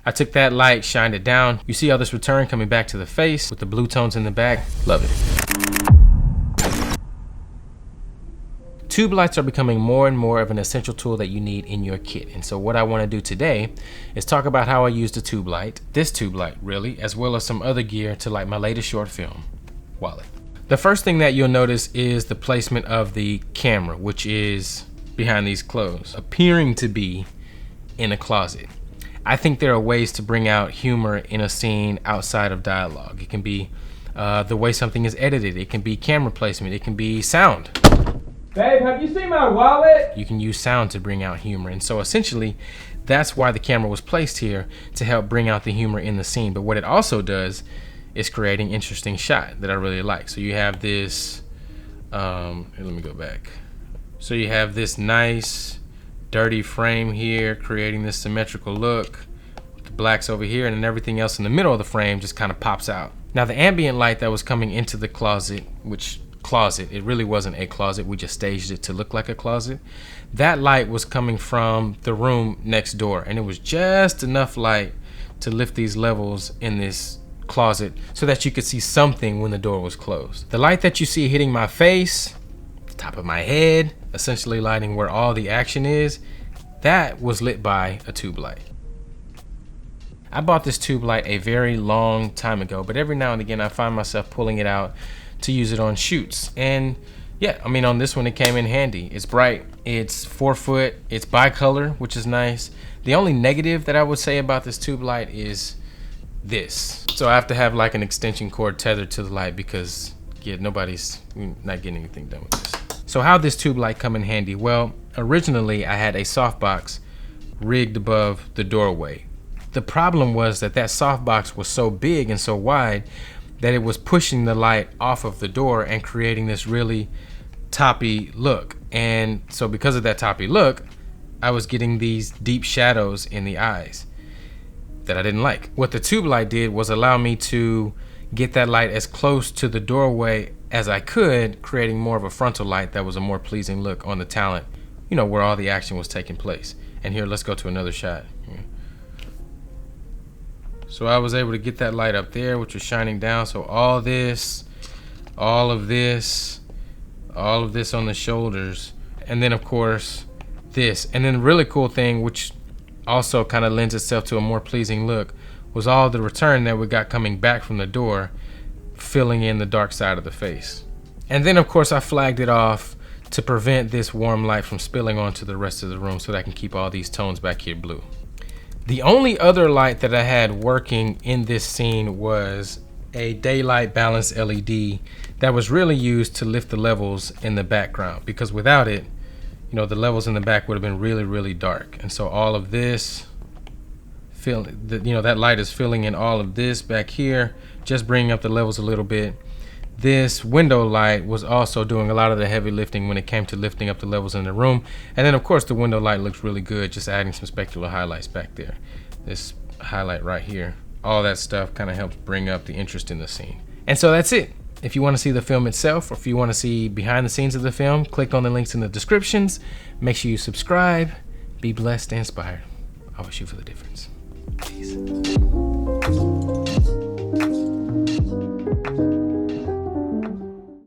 I took that light, shined it down. You see all this return coming back to the face with the blue tones in the back. Love it. Tube lights are becoming more and more of an essential tool that you need in your kit. And so what I want to do today is talk about how I use the tube light, this tube light really, as well as some other gear to light my latest short film, Wallet. The first thing that you'll notice is the placement of the camera, which is behind these clothes, appearing to be in a closet. I think there are ways to bring out humor in a scene outside of dialogue. It can be the way something is edited. It can be camera placement. It can be sound. Babe, have you seen my wallet? You can use sound to bring out humor. And so essentially, that's why the camera was placed here, to help bring out the humor in the scene. But what it also does is create an interesting shot that I really like. So you have this, here, let me go back. So you have this nice, dirty frame here, creating this symmetrical look. The blacks over here, and then everything else in the middle of the frame just kind of pops out. Now the ambient light that was coming into the closet, it really wasn't a closet, we just staged it to look like a closet. That light was coming from the room next door, and it was just enough light to lift these levels in this closet so that you could see something when the door was closed. The light that you see hitting my face, the top of my head, essentially lighting where all the action is, that was lit by a tube light. I bought this tube light a very long time ago, but every now and again I find myself pulling it out to use it on shoots. And yeah, I mean, on this one it came in handy. It's bright, it's 4 foot, it's bicolor, which is nice. The only negative that I would say about this tube light is this. So I have to have like an extension cord tethered to the light because yeah, nobody's not getting anything done with this. So how'd this tube light come in handy? Well, originally I had a softbox rigged above the doorway. The problem was that softbox was so big and so wide that it was pushing the light off of the door and creating this really toppy look. And so because of that toppy look, I was getting these deep shadows in the eyes that I didn't like. What the tube light did was allow me to get that light as close to the doorway as I could, creating more of a frontal light that was a more pleasing look on the talent, you know, where all the action was taking place. And here, let's go to another shot. So I was able to get that light up there, which was shining down. So all of this on the shoulders, and then of course this. And then the really cool thing, which also kind of lends itself to a more pleasing look, was all the return that we got coming back from the door, filling in the dark side of the face. And then of course I flagged it off to prevent this warm light from spilling onto the rest of the room so that I can keep all these tones back here blue. The only other light that I had working in this scene was a daylight balance LED that was really used to lift the levels in the background, because without it, you know, the levels in the back would have been really, really dark. And so all of this, that light is filling in all of this back here, just bringing up the levels a little bit. This window light was also doing a lot of the heavy lifting when it came to lifting up the levels in the room. And then of course the window light looks really good, just adding some specular highlights back there. This highlight right here, all that stuff kind of helps bring up the interest in the scene. And so that's it. If you want to see the film itself, or if you want to see behind the scenes of the film, click on the links in the descriptions. Make sure you subscribe. Be blessed and inspired. I always shoot for the difference. Peace.